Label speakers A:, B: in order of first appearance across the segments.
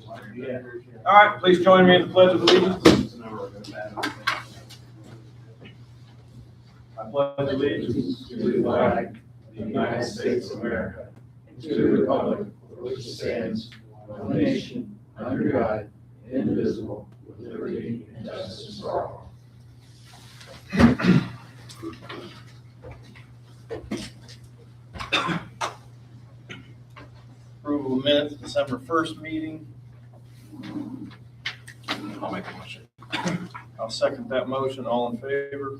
A: All right, please join me in the Pledge of Allegiance. I pledge allegiance to the flag of the United States of America, and to the republic for which it stands, one nation, under God, indivisible, with liberty and justice for all. Approval of minutes, December 1st meeting. I'll make a motion. I'll second that motion. All in favor?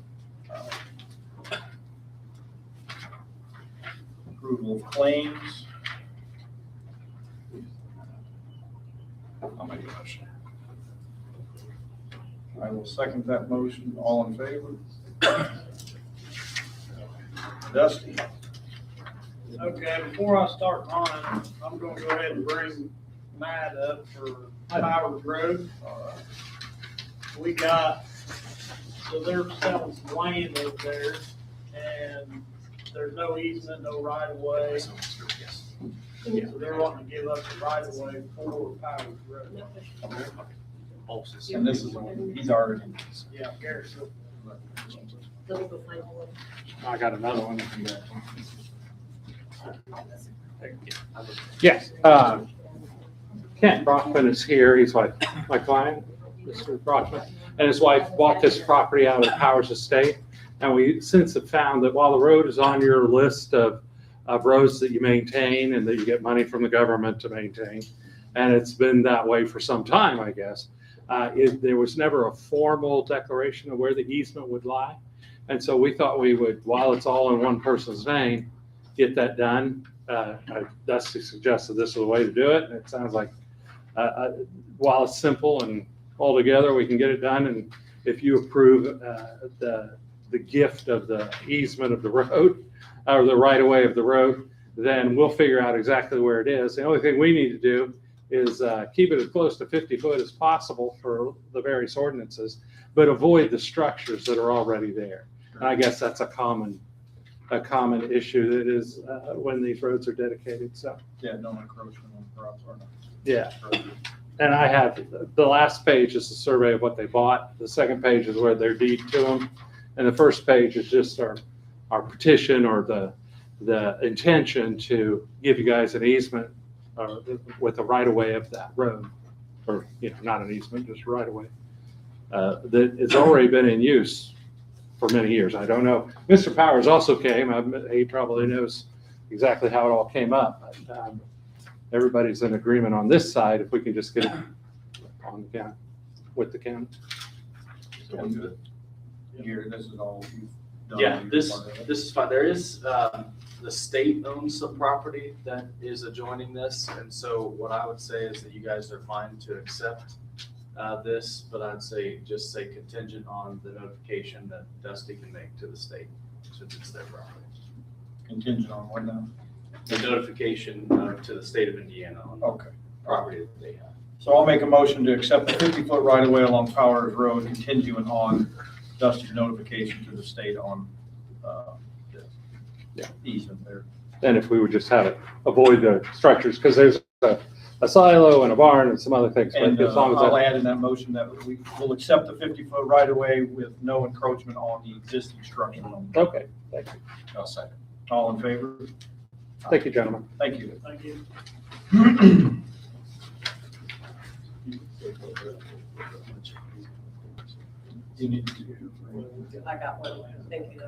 A: Approval of claims. I'll make a motion. I will second that motion. All in favor? Dusty?
B: Okay, before I start mine, I'm gonna go ahead and bring Matt up for Powers Road. We got, so they're selling some land over there, and there's no easement, no right of way. So they're wanting to give us the right of way for Powers Road.
A: And this is, he's already.
B: Yeah, Gary.
C: I got another one. Yes, Kent Brockman is here. He's my client, Mr. Brockman, and his wife bought this property out of Powers Estate. And we since have found that while the road is on your list of roads that you maintain and that you get money from the government to maintain, and it's been that way for some time, I guess, there was never a formal declaration of where the easement would lie. And so we thought we would, while it's all in one person's name, get that done. Dusty suggested this is the way to do it. And it sounds like while it's simple and all together, we can get it done. And if you approve the gift of the easement of the road or the right of way of the road, then we'll figure out exactly where it is. The only thing we need to do is keep it as close to 50 foot as possible for the various ordinances, but avoid the structures that are already there. And I guess that's a common issue that is when these roads are dedicated. So
A: Yeah, no encroachment on property.
C: yeah, and I have the last page is the survey of what they bought. The second page is where their deed to them, and the first page is just our petition or the intention to give you guys an easement with the right of way of that road, or not an easement, just right of way that has already been in use for many years. I don't know. Mr. Powers also came. He probably knows exactly how it all came up. But, everybody's in agreement on this side. If we can just get it on the county, with the county.
A: So we'll do it. Here, this is all you've done.
D: Yeah,
A: You're
D: this
A: part of it.
D: is fine. There is, the state owns some property that is adjoining this. And so what I would say is that you guys are fine to accept this, but I'd say, just say contingent on the notification that Dusty can make to the state, since it's their property.
A: Contingent on what now?
D: The notification to the state of Indiana on the
A: Okay.
D: property that they have.
A: So I'll make a motion to accept the 50-foot right-of-way along Powers Road, contingent on Dusty's notification to the state on the easement there.
C: And if we would just have it, avoid the structures, because there's a silo and a barn and some other things. But
A: And
C: as long as
A: I'll
C: that,
A: add in that motion that we will accept the 50-foot right-of-way with no encroachment on the existing structure.
C: okay, thank you.
A: I'll second. All in favor?
C: Thank you, gentlemen.
A: Thank you.
B: Thank you.
A: You need to.
E: I got one. Thank you.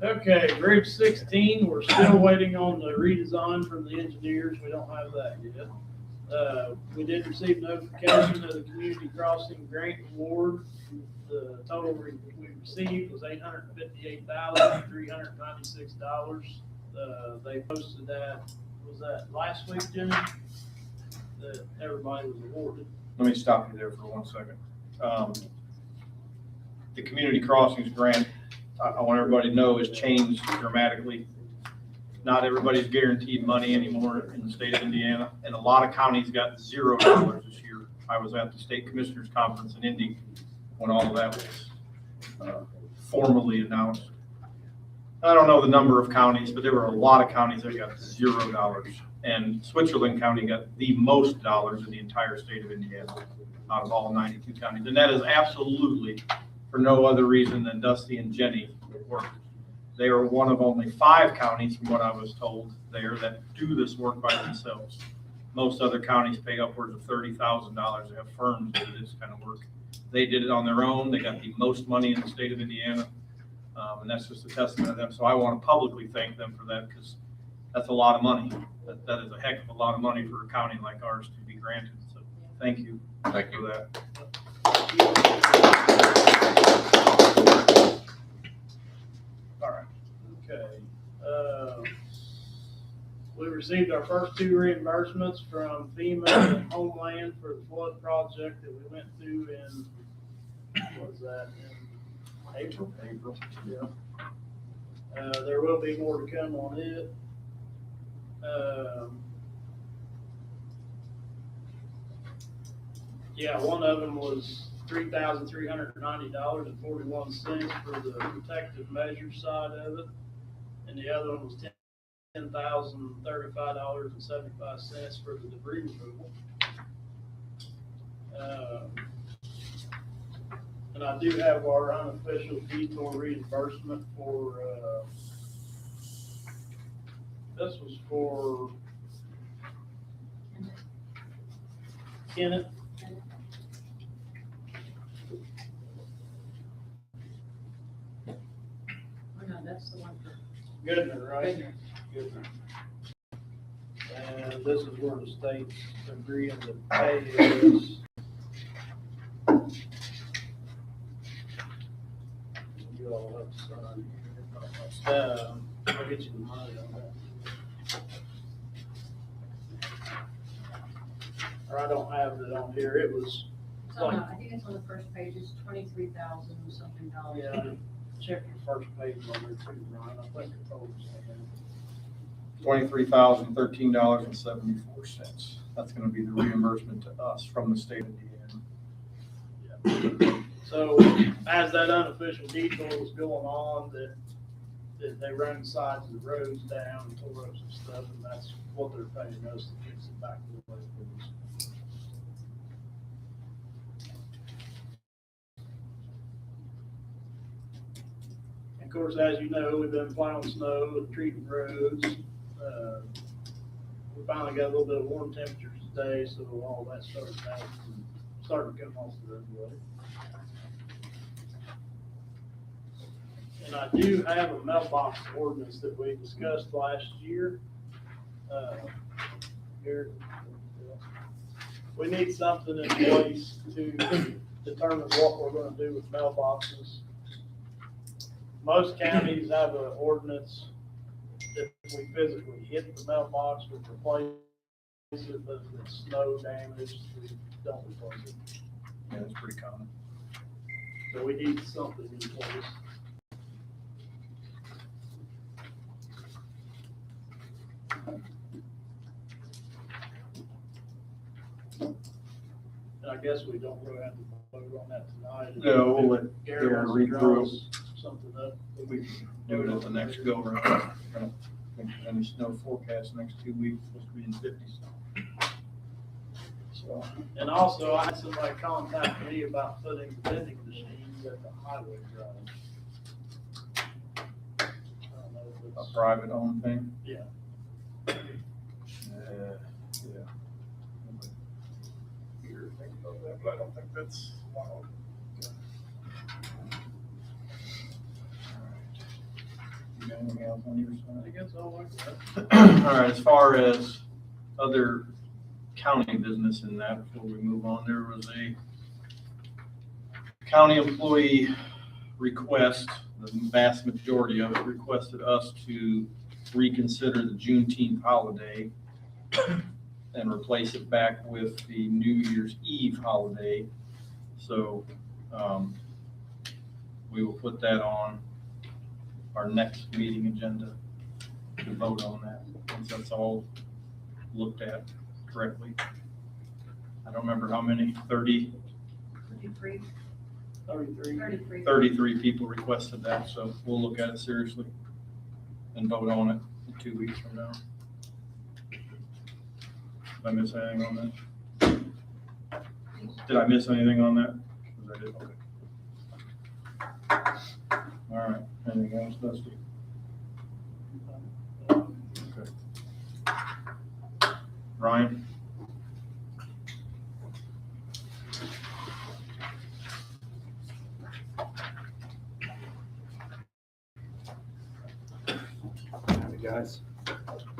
B: Okay, Bridge 16, we're still waiting on the redesign from the engineers. We don't have that yet. We did receive notification of the community crossing grant award. The total we received was $858,396. They posted that, was that last week, Jimmy? That everybody was awarded.
A: Let me stop you there for 1 second. The community crossings grant, I want everybody to know, has changed dramatically. not everybody's guaranteed money anymore in the state of Indiana, and a lot of counties got $0 this year. I was at the state commissioners conference in Indy when all of that was formally announced. I don't know the number of counties, but there were a lot of counties that got $0. And Switzerland County got the most dollars in the entire state of Indiana out of all 92 counties. And that is absolutely for no other reason than Dusty and Jenny work. They are one of only 5 counties, from what I was told there, that do this work by themselves. Most other counties pay upwards of $30,000 to have firms do this kind of work. They did it on their own. They got the most money in the state of Indiana. And that's just a testament to them. So I want to publicly thank them for that, because that's a lot of money. That is a heck of a lot of money for a county like ours to be granted. So thank you.
F: Thank
A: for that.
B: All right, okay. We received our first 2 reimbursements from FEMA and Homeland for the flood project that we went through in, what was that, in April?
A: April.
B: Yeah. There will be more to come on it. Yeah, one of them was $3,390.41 for the protective measure side of it, and the other one was $10,035.75 for the debris removal. And I do have our unofficial detour reimbursement for, this was for Kenneth.
E: Oh, no, that's the one for
B: Goodman, right?
E: Goodman.
B: And this is where the state's agreeing to pay is. You all have to sign here. I'll get you the money on that. Or I don't have it on here, it was,
E: So, no, I think it's on the first page, it's 23,000 something dollars.
B: yeah, check your first page on there too, Brian, I think it told us that.
A: $23,013.74. That's going to be the reimbursement to us from the state of Indiana.
B: So as that unofficial detour was going on, that they run the sides of the roads down and tore up some stuff, and that's what they're paying us to fix it back to the way it was. Of course, as you know, we've been plowing snow and treating roads. We finally got a little bit of warm temperatures today, so all that started starting to come off the roadway. And I do have a mailbox ordinance that we discussed last year. Here, we need something in place to determine what we're gonna do with mailboxes. Most counties have an ordinance that if we physically hit the mailbox, we replace it, but if it's snow damage, we don't replace it.
A: Yeah, that's pretty common.
B: So we need something in place. And I guess we don't really have to vote on that tonight.
A: No, we'll let
B: Gary
A: Darren
B: wants to
A: read
B: draw
A: through.
B: us something up.
A: We can do it at the next go around. Any snow forecast next 2 weeks, supposed to be in 50s. So,
B: And also, I had somebody contact me about putting vending machines at the highway garage. I don't know if
A: a
B: it's,
A: private owned thing.
B: yeah.
A: Yeah. Here, think about that, but I don't think that's one of them. You got anything else on your
B: I
A: side?
B: guess I'll like that.
A: All right, as far as other county business in that, before we move on, there was a county employee request, the vast majority of it requested us to reconsider the Juneteenth holiday and replace it back with the New Year's Eve holiday. So we will put that on our next meeting agenda. to vote on that, once that's all looked at correctly. I don't remember how many,
E: 33,
B: 33.
A: 33 people requested that, so we'll look at it seriously and vote on it in 2 weeks from now. Did I miss anything on that? Did I miss anything on that? 'Cause I did, okay. All right, anything else, Dusty? Okay. Ryan?
F: Howdy, guys.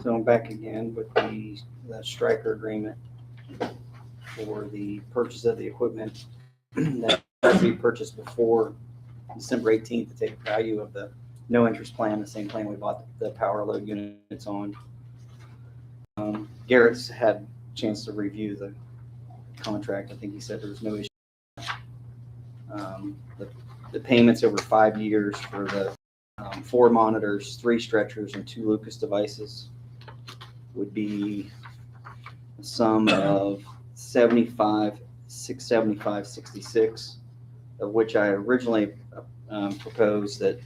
F: So I'm back again with the Stryker agreement for the purchase of the equipment that has to be purchased before December 18th to take value of the no interest plan, the same plan we bought the power load units on. Garrett's had a chance to review the contract. I think he said there was no issue. The payments over 5 years for the 4 monitors, 3 stretchers, and 2 Lucas devices would be a sum of $75,675.66, of which I originally proposed that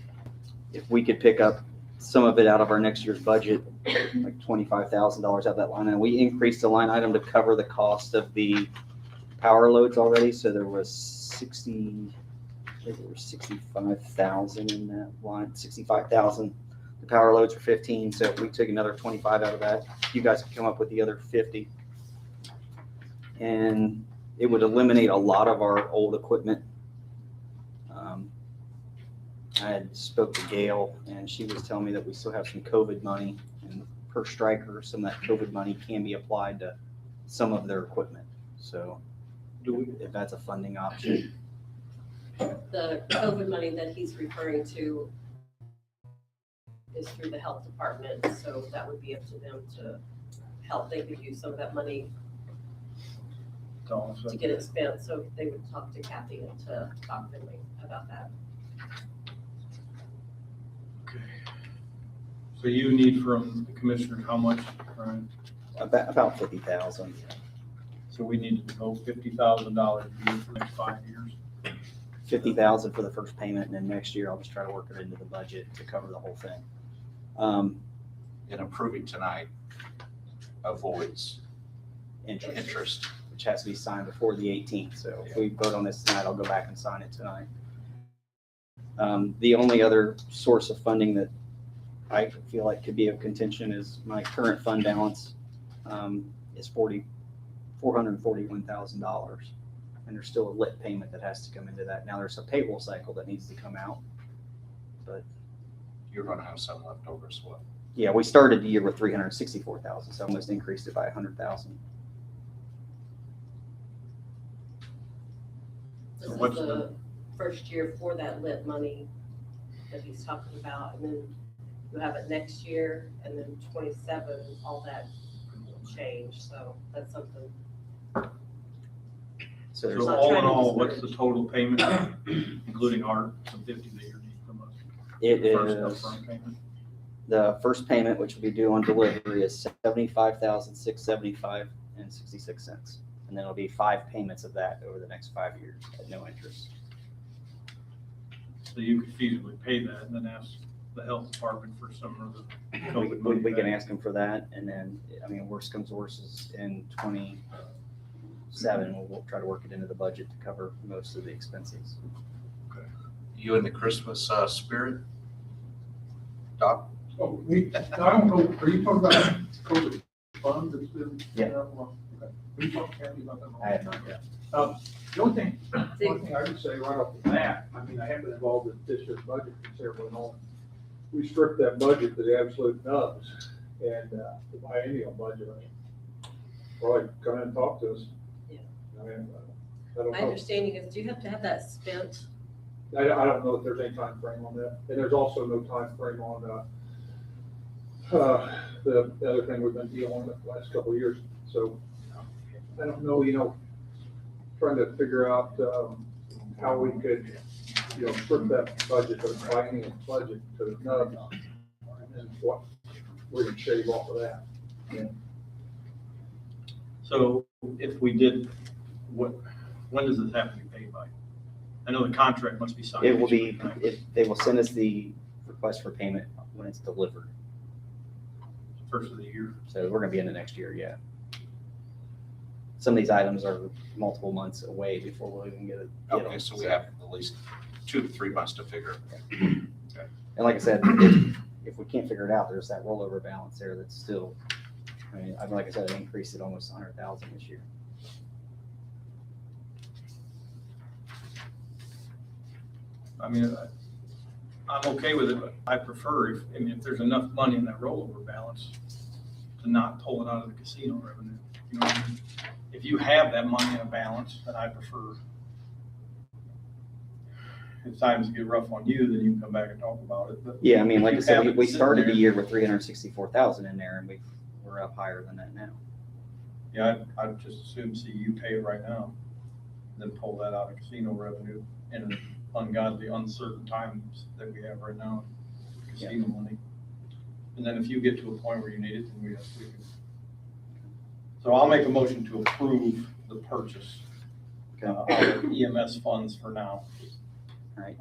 F: if we could pick up some of it out of our next year's budget, like $25,000 out of that line, and we increased the line item to cover the cost of the power loads already. So there was 65,000 in that line, 65,000. The power loads were 15. So if we took another 25 out of that, you guys could come up with the other 50. And it would eliminate a lot of our old equipment. I had spoke to Gail, and she was telling me that we still have some COVID money, and per Stryker, some of that COVID money can be applied to some of their equipment. So if that's a funding option.
G: The COVID money that he's referring to is through the health department, so that would be up to them to help. They could use some of that money to get it spent, so they would talk to Kathy and to Doc Finley about that.
A: Okay. So you need from the commissioner how much, Ryan?
F: About 50,000.
A: So we need to vote $50,000 a year for the next 5 years.
F: 50,000 for the first payment, and then next year I'll just try to work it into the budget to cover the whole thing.
H: And approving tonight avoids interest.
F: Which has to be signed before the 18th. So if we vote on this tonight, I'll go back and sign it tonight. The only other source of funding that I feel like could be of contention is my current fund balance is $441,000. And there's still a lit payment that has to come into that. Now there's a payroll cycle that needs to come out. But
H: You're gonna have some left over as well.
F: yeah, we started the year with 364,000, so almost increased it by 100,000.
G: This
A: So
G: is
A: what's
G: the first year for that lit money that he's talking about, and then you have it next year, and then 27, all that will change, so that's something.
F: So there's
A: So
G: not
A: all
G: trying
A: in
G: to
A: all, what's
G: discourage.
A: the total payment, including our, some 50 that you need from us?
F: it
A: First
F: is
A: upfront payment.
F: the first payment, which will be due on delivery, is $75,675.66, and then it'll be 5 payments of that over the next 5 years at no interest.
A: So you could feasibly pay that and then ask the health department for some of the COVID money.
F: We can
A: back.
F: ask them for that, and then worst comes to worst is in 27, we'll try to work it into the budget to cover most of the expenses.
H: You in the Christmas spirit, Doc?
I: Oh, I don't know, are you talking about COVID fund that's been?
F: Yeah.
I: Okay. Are you talking Kathy, about that?
F: I have not yet.
I: The only thing, one thing I would say right off the bat, I mean, I have been involved in this year's budget considerably long. We stripped that budget to the absolute nubs, and the biennial budget, I mean, probably come in and talk to us.
G: Yeah.
I: I mean, I don't
G: My
I: know.
G: understanding is, do you have to have that spent?
I: I don't know if there's any time frame on that, and there's also no time frame on the other thing we've been dealing with the last couple of years. So I don't know, trying to figure out how we could, strip that budget, the biennial budget to the nubs, and what we can shave off of that.
B: So if we did, when does this have to be paid by? I know the contract must be signed.
F: It will be,
B: next week, right?
F: they will send us the request for payment when it's delivered.
B: First of the year.
F: So we're gonna be in the next year, yeah. Some of these items are multiple months away before we'll even get it.
H: Okay, so we have at least 2 to 3 months to figure.
F: And like I said, if we can't figure it out, there's that rollover balance there that's still, I mean, like I said, it increased it almost 100,000 this year.
B: I mean, I'm okay with it, but I prefer if there's enough money in that rollover balance to not pull it out of the casino revenue. You know what I mean? If you have that money in a balance, then I prefer. If times get rough on you, then you can come back and talk about it. But
F: Yeah, I mean,
B: if
F: like I
B: you
F: said,
B: have
F: we
B: it
F: we
B: sitting
F: started the
B: there-
F: year with 364,000 in there, and we're up higher than that now.
B: Yeah, I'd just assume see you pay it right now, then pull that out of casino revenue in an ungodly, uncertain times that we have right now, casino money. And then if you get to a point where you need it, then we can. So I'll make a motion to approve the purchase of EMS funds for now.
F: Right.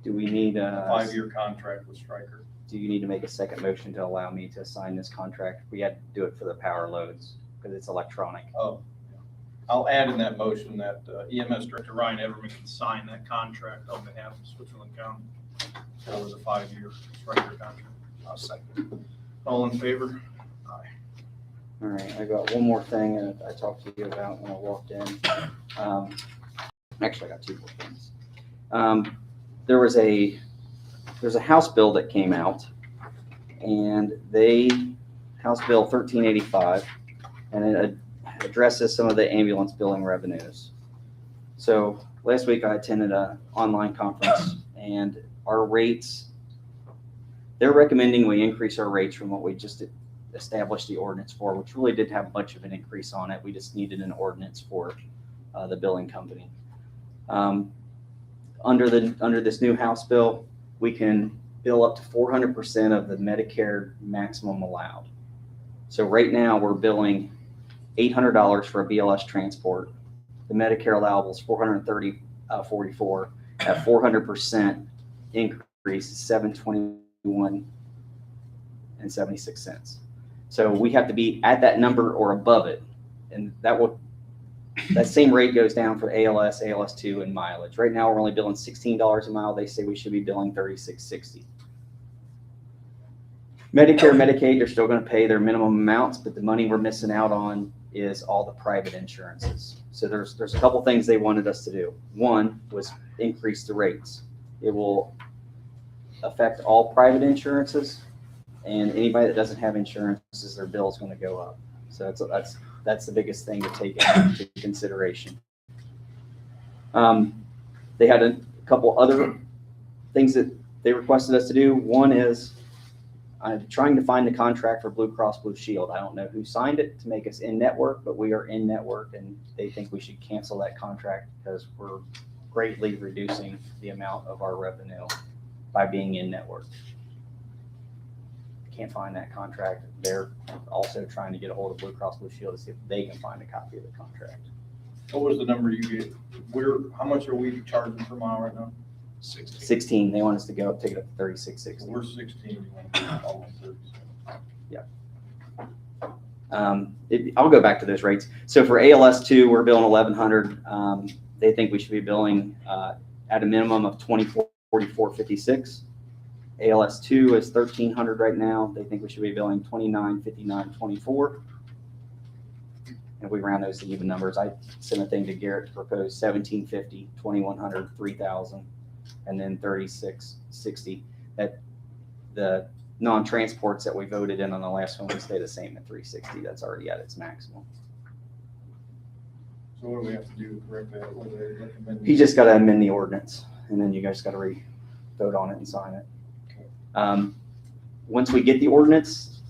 F: Do we need
B: A 5-year contract with Stryker.
F: do you need to make a second motion to allow me to sign this contract? We had to do it for the power loads because it's electronic.
B: Oh, yeah. I'll add in that motion that EMS Director Ryan Everman can sign that contract on behalf of Switzerland County for the 5-year Stryker contract.
H: I'll second.
B: All in favor? Aye.
F: All right, I got one more thing that I talked to you about when I walked in. Actually, I got 2 more things. There's a House bill that came out, and House Bill 1385, and it addresses some of the ambulance billing revenues. So last week I attended an online conference, and our rates, they're recommending we increase our rates from what we just established the ordinance for, which really didn't have much of an increase on it. We just needed an ordinance for the billing company. Under this new House bill, we can bill up to 400% of the Medicare maximum allowed. So right now we're billing $800 for a BLS transport. The Medicare allowable is $430.44. At 400% increase is $721.76. So we have to be at that number or above it, and that same rate goes down for ALS, ALS2, and mileage. Right now, we're only billing $16 a mile. They say we should be billing $36.60. Medicare, Medicaid, they're still going to pay their minimum amounts, but the money we're missing out on is all the private insurances. So there's a couple things they wanted us to do. One was increase the rates. It will affect all private insurances, and anybody that doesn't have insurances, their bill is going to go up. So that's the biggest thing to take into consideration. They had a couple other things that they requested us to do. One is I'm trying to find the contract for Blue Cross Blue Shield. I don't know who signed it to make us in network, but we are in network, and they think we should cancel that contract because we're greatly reducing the amount of our revenue by being in network. Can't find that contract. They're also trying to get a hold of Blue Cross Blue Shield to see if they can find a copy of the contract.
B: What was the number you gave? How much are we charging per mile right now?
F: 16. They want us to go take it up to 36.60.
B: We're 16, almost 30.
F: I'll go back to those rates. So for ALS2, we're billing $1,100. They think we should be billing at a minimum of $24.44.56. ALS2 is $1,300 right now. They think we should be billing $29.59.24. And we round those to even numbers. I sent a thing to Garrett to propose $1,750, $2,100, $3,000, and then $36.60. That the non-transports that we voted in on the last one would stay the same at $360. That's already at its maximum.
B: So what do we have to do to correct that? What do they recommend?
F: You just got to amend the ordinance, and then you guys got to vote on it and sign it. Once we get the ordinance,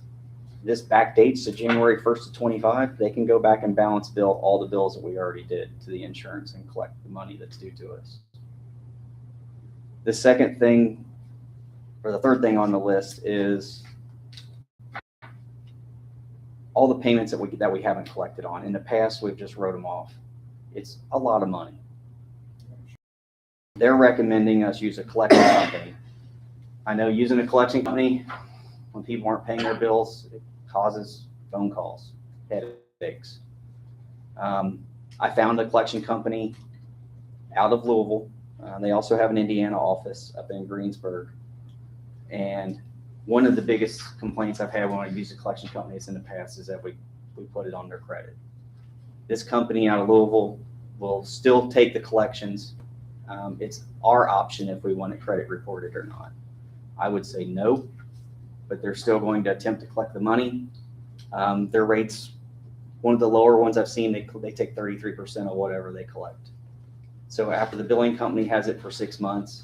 F: this backdates to January 1st of 25. They can go back and balance bill all the bills that we already did to the insurance and collect the money that's due to us. The second thing, or the third thing on the list is all the payments that we haven't collected on. In the past, we've just wrote them off. It's a lot of money. They're recommending us use a collection company. I know using a collection company, when people aren't paying their bills, it causes phone calls, headaches. I found a collection company out of Louisville. They also have an Indiana office up in Greensburg. And one of the biggest complaints I've had when I use a collection companies in the past is that we put it on their credit. This company out of Louisville will still take the collections. It's our option if we want it credit reported or not. I would say no, but they're still going to attempt to collect the money. Their rates, one of the lower ones I've seen, they take 33% of whatever they collect. So after the billing company has it for 6 months,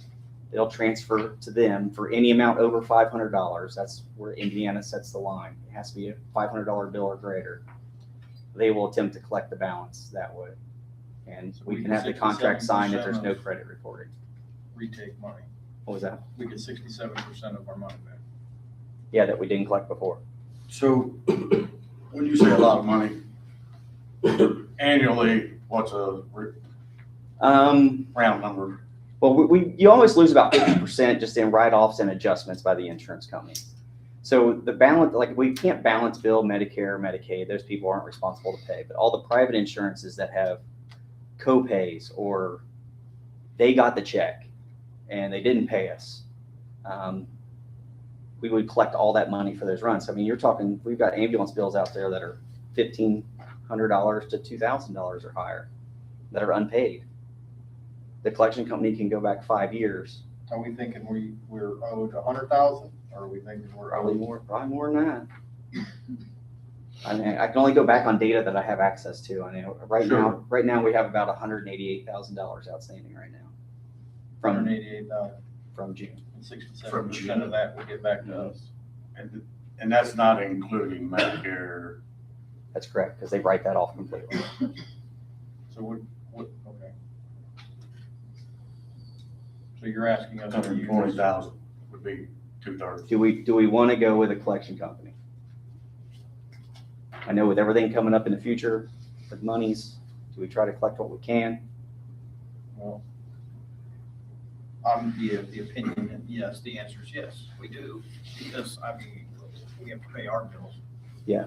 F: they'll transfer to them for any amount over $500. That's where Indiana sets the line. It has to be a $500 bill or greater. They will attempt to collect the balance that way. And we can have the contract signed if there's no credit reporting.
A: Retake money.
F: What was that?
A: We get 67% of our money back.
F: Yeah, that we didn't collect before.
J: So when you say a lot of money, annually, what's a round number?
F: Well, you always lose about 50% just in write-offs and adjustments by the insurance company. So the balance, like we can't balance bill Medicare, Medicaid, those people aren't responsible to pay, but all the private insurances that have co-pays or they got the check and they didn't pay us, we would collect all that money for those runs. I mean, you're talking, we've got ambulance bills out there that are $1,500 to $2,000 or higher that are unpaid. The collection company can go back 5 years.
J: Are we thinking we're owed 100,000, or are we thinking we're
F: Probably
J: owed?
F: more than that. I mean, I can only go back on data that I have access to. I mean, right now we have about $188,000 outstanding right now. From
A: 188,000,
F: June.
A: and
J: From
A: 67%
J: June.
A: of that will get back to us.
J: And that's not including Medicare.
F: That's correct, because they write that off completely.
A: So okay. So you're asking us to use.
J: 120,000 would be 2/3.
F: Do we want to go with a collection company? I know with everything coming up in the future with monies, do we try to collect what we can?
A: Well,
K: The opinion, and yes, the answer is yes, we do, because, I mean, we have to pay our bills.
F: Yeah.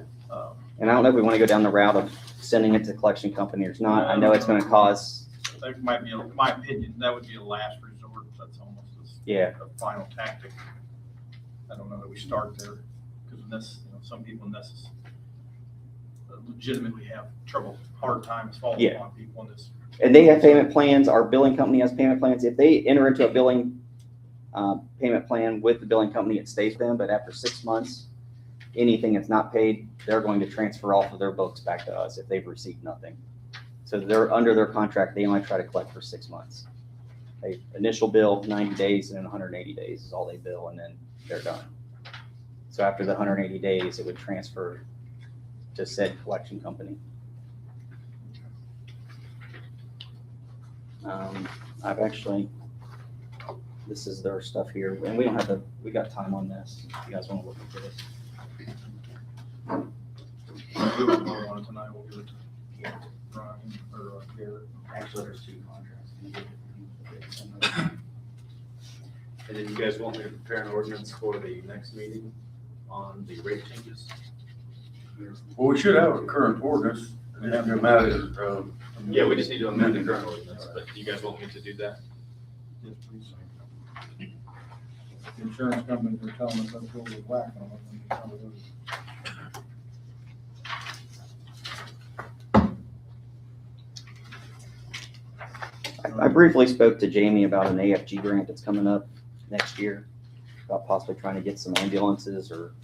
F: And I don't know if we want to go down the route of sending it to collection company or not. I know it's going to cause,
K: That might be, my opinion, that would be a last resort, that's almost
F: yeah,
K: a final tactic. I don't know that we start there, because some people legitimately have hard times falling
F: Yeah.
K: upon people in this.
F: and they have payment plans. Our billing company has payment plans. If they enter into a billing payment plan with the billing company, it stays with them. But after 6 months, anything that's not paid, they're going to transfer off of their books back to us if they've received nothing. So they're under their contract. They only try to collect for 6 months. They initial bill 90 days and then 180 days is all they bill, and then they're done. So after the 180 days, it would transfer to said collection company. I've actually, this is their stuff here, and we don't have we got time on this. If you guys want to look into this.
K: If we don't vote on it tonight, we'll give it to Brian or Garrett.
F: Actually, there's 2 contracts.
D: And then you guys want me to prepare an ordinance for the next meeting on the rate changes?
J: Well, we should have a current ordinance. It doesn't matter.
D: Yeah, we just need to amend the current ordinance, but you guys want me to do that?
A: yes, please. The insurance companies are telling us that's what we're whacking on. And how it is.
F: I briefly spoke to Jamie about an AFG grant that's coming up next year, about possibly trying to get some ambulances or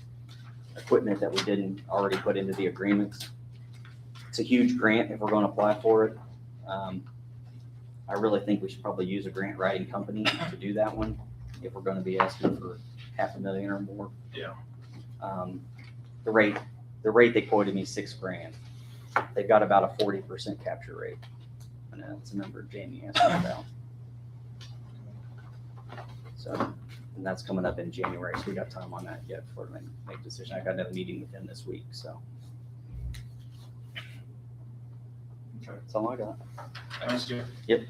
F: equipment that we didn't already put into the agreements. It's a huge grant if we're going to apply for it. I really think we should probably use a grant writing company to do that one if we're going to be asking for $500,000 or more.
K: Yeah.
F: The rate they quoted me $6,000. They've got about a 40% capture rate. And that's a number Jamie asked me about. So, and that's coming up in January, so we got time on that yet before we make a decision. I got another meeting with him this week, so That's all I got.
K: Thanks, Jeff.
F: Yep.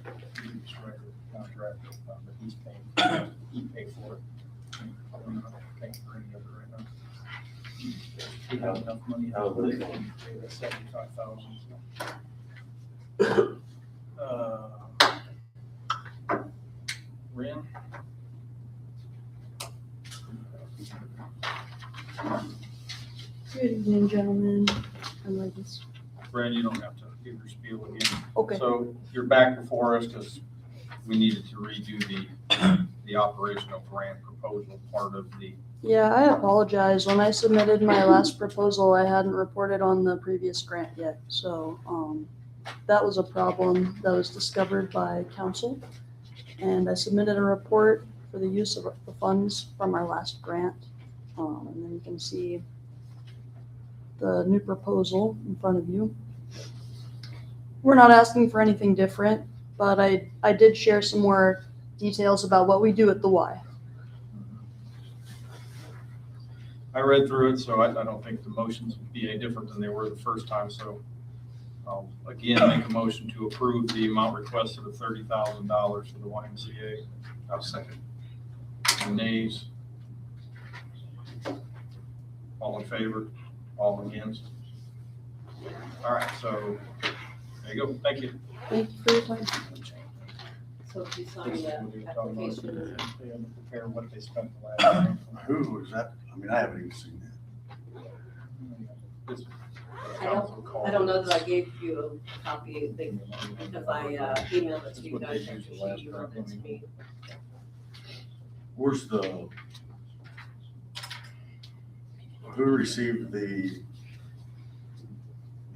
K: He's regular contract, but he's paying, he paid for it. I'm not paying for any of it right now. He got enough money.
J: How was it?
K: 75,000. Ren?
L: Good evening, gentlemen and ladies.
K: Ren, you don't have to give your spiel again.
L: Okay.
K: So you're back before us because we needed to redo the operational grant proposal part of the,
L: Yeah, I apologize. When I submitted my last proposal, I hadn't reported on the previous grant yet. So that was a problem that was discovered by council. And I submitted a report for the use of the funds from our last grant. And then you can see the new proposal in front of you. We're not asking for anything different, but I did share some more details about what we do at the Y.
K: I read through it, so I don't think the motions would be any different than they were the first time. So I'll again make a motion to approve the amount requested of $30,000 for the YMCA.
H: I'll second.
K: Any nays? All in favor? All against? All right, so there you go. Thank you.
L: Thank you for your time.
G: So if you sign the application,
K: Prepare what they spent the last time.
J: Who was that? I mean, I haven't even seen that.
G: I don't know that I gave you a copy, because I emailed it to you guys, after she emailed it to me.
J: Where's who received the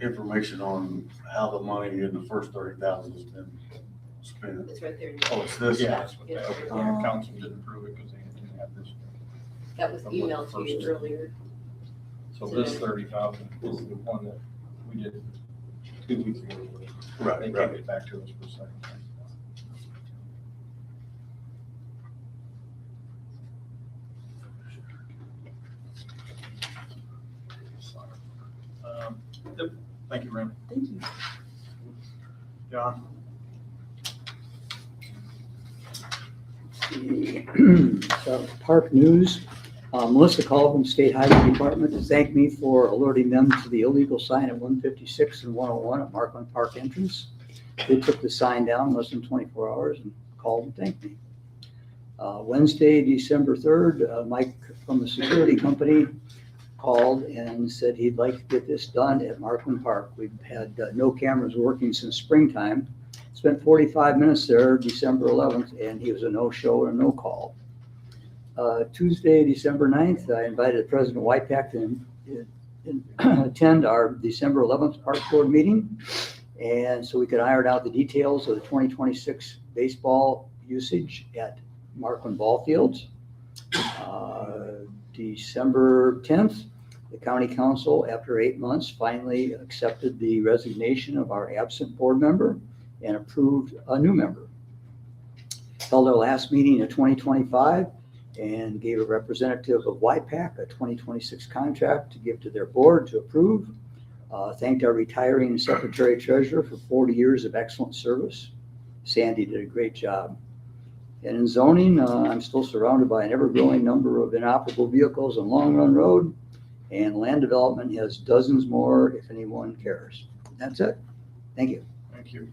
J: information on how the money in the first 30,000 has been spent?
G: It's right there.
J: Oh, it's this?
K: Yeah, that's what they, yeah, council didn't approve it because they didn't have this.
G: That was emailed to you earlier.
K: So this 30,000 is the one that we did 2 weeks ago.
J: Right,
K: They
J: right.
K: gave it back to us for a second. Yep. Thank you, Ram.
L: Thank you.
K: John?
M: So, Park News, Melissa called from State Highway Department to thank me for alerting them to the illegal sign at 156 and 101 at Markland Park entrance. They took the sign down in less than 24 hours and called and thanked me. Wednesday, December 3rd, Mike from the security company called and said he'd like to get this done at Markland Park. We've had no cameras working since springtime. Spent 45 minutes there December 11th, and he was a no-show and no call. Tuesday, December 9th, I invited President Whitepack to attend our December 11th Park Board meeting. And so we could iron out the details of the 2026 baseball usage at Markland Ball Fields. December 10th, the county council, after 8 months, finally accepted the resignation of our absent board member and approved a new member. Held our last meeting in 2025 and gave a representative of YPAC a 2026 contract to give to their board to approve. Thanked our retiring secretary treasurer for 40 years of excellent service. Sandy did a great job. And in zoning, I'm still surrounded by an ever-growing number of inoperable vehicles on Long Run Road, and land development has dozens more if anyone cares. That's it. Thank you.
K: Thank you.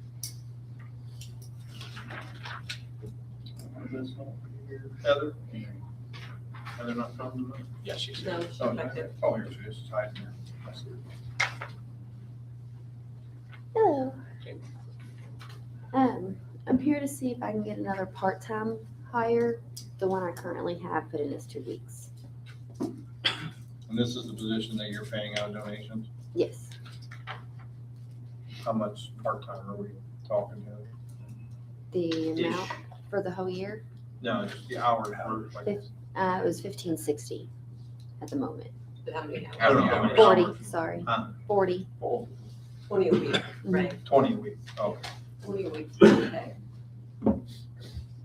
K: Heather? Heather not coming tonight?
H: Yeah, she's.
G: No, she's
K: Oh,
G: back there.
K: oh, here she is. It's hiding here. I see her.
N: Hello. I'm here to see if I can get another part-time hire. The one I currently have put in is 2 weeks.
K: And this is the position that you're paying out donations?
N: Yes,
K: How much part-time are we talking here?
N: the
K: Ish.
N: amount for the whole year,
K: No, just the hours worked. Like,
N: it was $15.60 at the moment.
G: But how many hours?
K: I don't know how many
N: 40,
K: hours.
N: sorry,
K: Huh?
N: 40.
G: 20 a week, right?
K: 20 a week. Oh.
G: 20 a week, okay.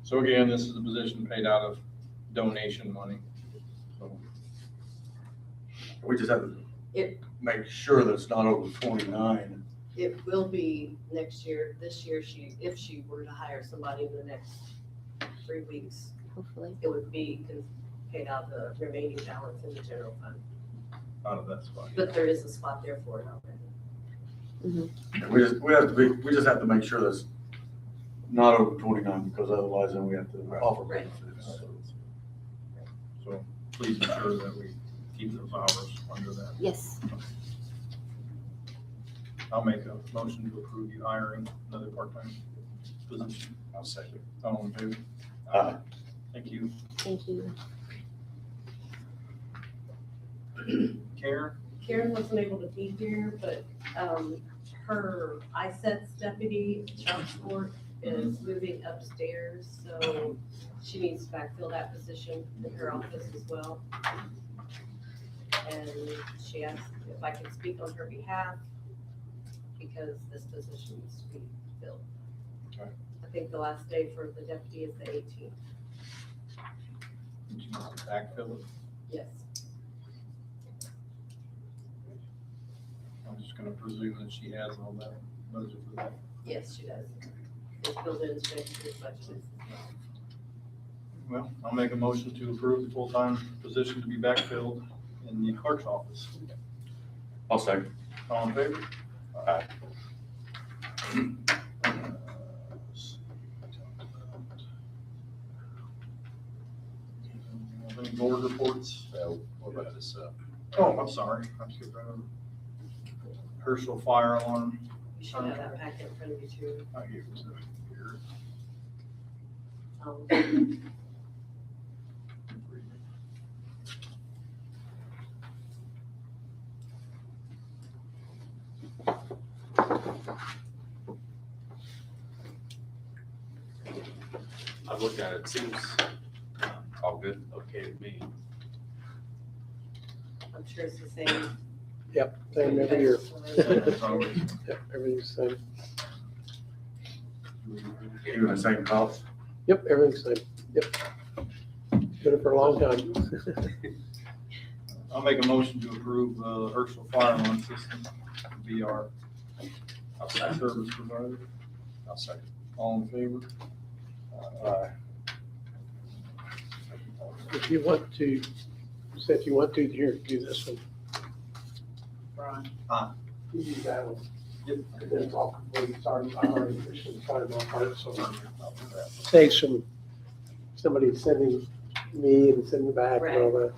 K: So again, this is the position paid out of donation money. So
J: We just have to
G: It-
J: make sure that it's not over 29
G: It will be next year. This year, if she were to hire somebody in the next 3 weeks,
N: Hopefully.
G: it would be paid out the remaining balance in the general fund.
K: Out of that spot.
G: But there is a spot there for it already.
J: We just have to make sure that's not over 29, because otherwise then we have to offer
G: Right.
J: benefits.
K: So please ensure that we keep those hours under that.
N: Yes.
K: I'll make a motion to approve you hiring another part-time position.
H: I'll second.
K: All in favor?
J: Aye.
K: Thank you.
N: Thank you.
K: Karen?
G: Karen wasn't able to be here, but her ISETS deputy, child support, is moving upstairs, so she needs to backfill that position in her office as well. And she asked if I could speak on her behalf, because this position needs to be filled.
K: Okay.
G: I think the last day for the deputy is the 18th.
K: Did you want to backfill it?
G: Yes.
K: I'm just gonna presume that she has all that budget for that.
G: Yes, she does. It's built into next year's budget.
K: Well, I'll make a motion to approve the full-time position to be backfilled in the clerk's office.
J: I'll second.
K: All in favor?
J: Aye.
K: Any board reports?
H: What about this,
K: Oh, I'm sorry. I skipped right over. Herschel fire alarm.
G: You should have that packet in front of you too.
K: I gave it to here.
G: Um,
D: I've looked at it, seems
H: all good?
D: okay to me.
G: I'm sure it's the same.
A: Yep, same every year.
K: It's always-
A: Yep, everything's the same.
J: Even the same cost?
A: Yep, everything's the same. Yep. Been it for a long time.
K: I'll make a motion to approve Herschel fire alarm system to be our service provider.
H: I'll second.
K: All in favor?
J: Aye.
A: If you want to, if you want to, here, do this one.
B: Brian.
A: You use that one.
K: Yep.
A: And then it's all complete. Sorry, I already officially signed my part, so saves some, somebody sending me and sending back and all that.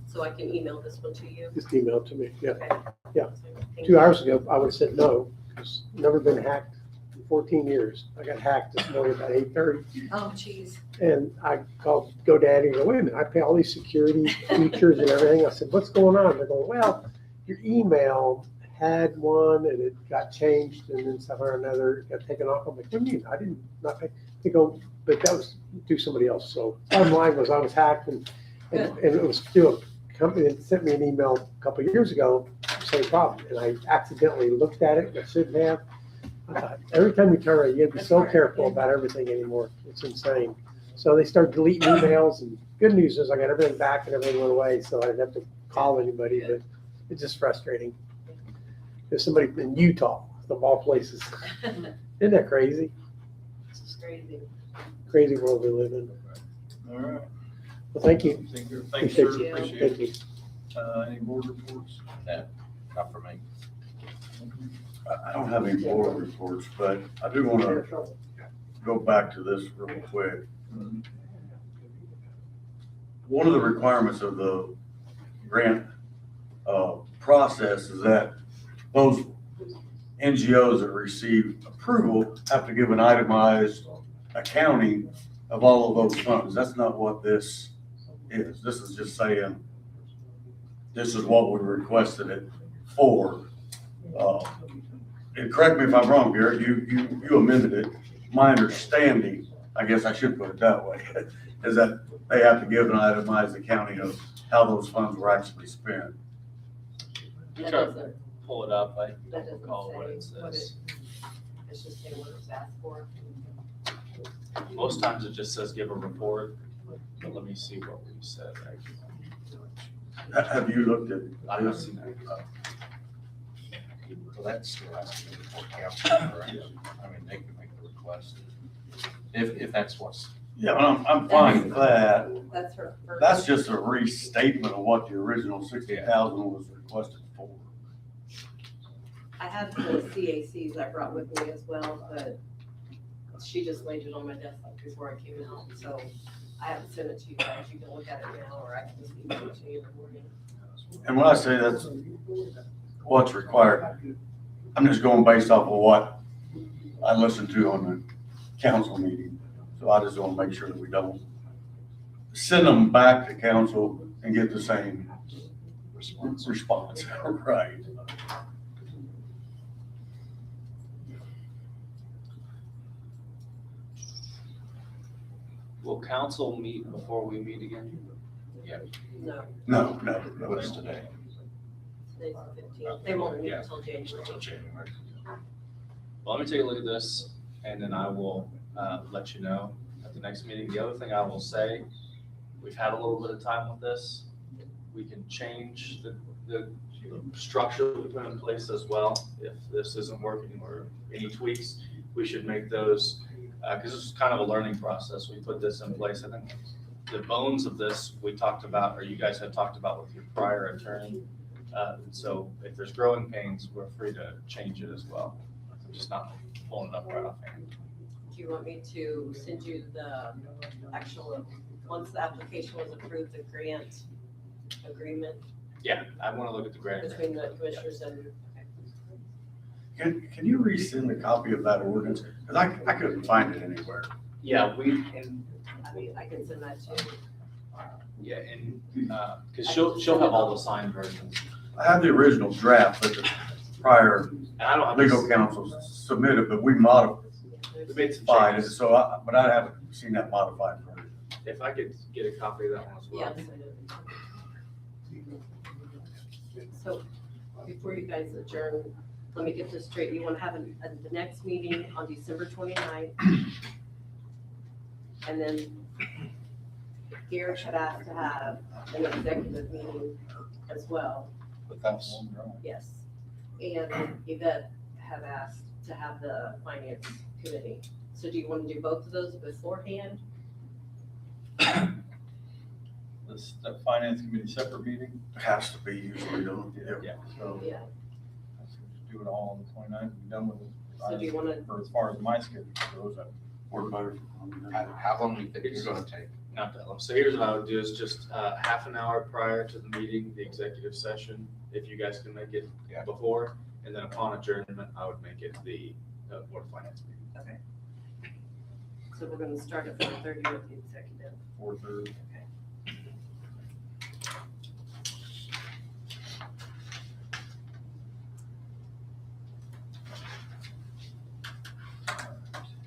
G: So I can email this one to you?
A: Just email it to me, yeah.
G: Okay.
A: Yeah.
G: Thank
A: 2
G: you.
A: hours ago, I would have said no, because never been hacked in 14 years. I got hacked this morning about 8:30,
G: Oh, geez.
A: and I called GoDaddy and go, wait a minute, I pay all these security features and everything. I said, what's going on? They're going, well, your email had one and it got changed and then somehow or another it got taken off. I'm like, what do you mean? I didn't, not pay. They go, but that was through somebody else. So bottom line was I was hacked and it was through a company that sent me an email a couple of years ago, same problem. And I accidentally looked at it, and I shouldn't have. I thought, every time you turn around, you have to be so careful about everything anymore. It's insane. So they started deleting emails, and good news is I got everything back and everything went away, so I didn't have to call anybody, but it's just frustrating. There's somebody in Utah, of all places. Isn't that crazy?
G: It's crazy.
A: Crazy world we live in.
K: All right.
A: Well, thank you.
K: Thanks, sir.
A: Appreciate you.
K: Appreciate
A: Thank
K: it.
A: you.
K: Any board reports?
H: Not for me.
J: I don't have any board reports, but I do want to go back to this real quick. One of the requirements of the grant process is that those NGOs that receive approval have to give an itemized accounting of all of those funds. That's not what this is. This is just saying, this is what we requested it for. And correct me if I'm wrong, Garrett, you amended it. My understanding, I guess I should put it that way, is that they have to give an itemized accounting of how those funds were actually spent.
G: That doesn't,
D: Pull it up, I
G: that doesn't
D: recall what it
G: say what
D: says.
G: it's just saying what it's asked for.
D: Most times it just says give a report. But let me see what we said.
J: Have you looked at?
D: I haven't seen that.
H: So that's still asking for council, correct? I mean, they can make the request if that's what's.
J: Yeah, I'm fine with that.
G: That's her first.
J: That's just a restatement of what the original 60,000 was requested for.
G: I have the CACs I brought with me as well, but she just laid it on my desk before I came out, so I haven't sent it to you guys. You can look at it now, or I can just email it to you in the morning.
J: And when I say that's what's required, I'm just going based off of what I listened to on the council meeting. So I just want to make sure that we don't send them back to council and get the same response. Right.
D: Will council meet before we meet again?
G: No,
J: No,
H: What is today?
G: today's the 15th. They won't meet
H: Yeah.
G: until January.
H: Until January.
D: Well, let me take a look at this, and then I will let you know at the next meeting. The other thing I will say, we've had a little bit of time with this. We can change the structure that we put in place as well. If this isn't working or any tweaks, we should make those, because this is kind of a learning process. We put this in place. I think the bones of this, we talked about, or you guys had talked about with your prior attorney. So if there's growing pains, we're free to change it as well. I'm just not pulling it up right offhand.
G: Do you want me to send you the actual, once the application was approved, the grant agreement
D: Yeah, I want to look at the grant.
G: between the commissioners and,
J: Can you resend a copy of that ordinance? Because I couldn't find it anywhere.
D: Yeah, we can,
G: I mean, I can send that to you.
D: yeah, and, because she'll have all the signed versions.
J: I have the original draft that the prior
D: And I don't have.
J: legal counsel submitted, but we modified
D: We made some
J: it,
D: changes.
J: so but I haven't seen that modified version.
D: If I could get a copy of that one as
G: Yeah.
D: well.
G: So before you guys adjourn, let me get this straight. You want to have the next meeting on December 29th? And then Garrett had asked to have an executive meeting as well.
H: Without.
G: Yes. And Yvette had asked to have the finance committee. So do you want to do both of those beforehand?
K: That finance committee separate meeting,
J: It has to be usually done.
K: Yeah.
J: So
G: Yeah.
K: let's do it all on the 29th and be done with it.
G: So do you want to,
K: Or as far as my schedule goes,
J: work better.
H: How long do you think it's gonna take?
D: Not that long. So here's what I would do is just half an hour prior to the meeting, the executive session, if you guys can make it
H: Yeah.
D: before. And then upon adjournment, I would make it the Board of Finance meeting.
G: okay. So we're going to start at 4:30 with the executive.
K: 4:30.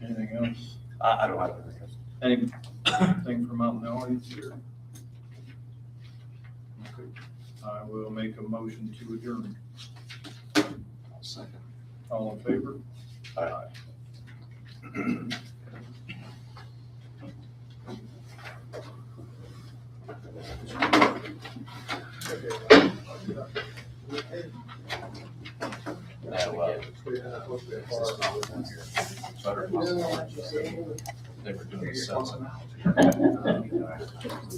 K: Anything else?
J: I don't have anything else.
K: Anything from out in the audience here? Okay. I will make a motion to adjourn.
H: Second.
K: All in favor?
J: Aye.
H: They were doing the sets.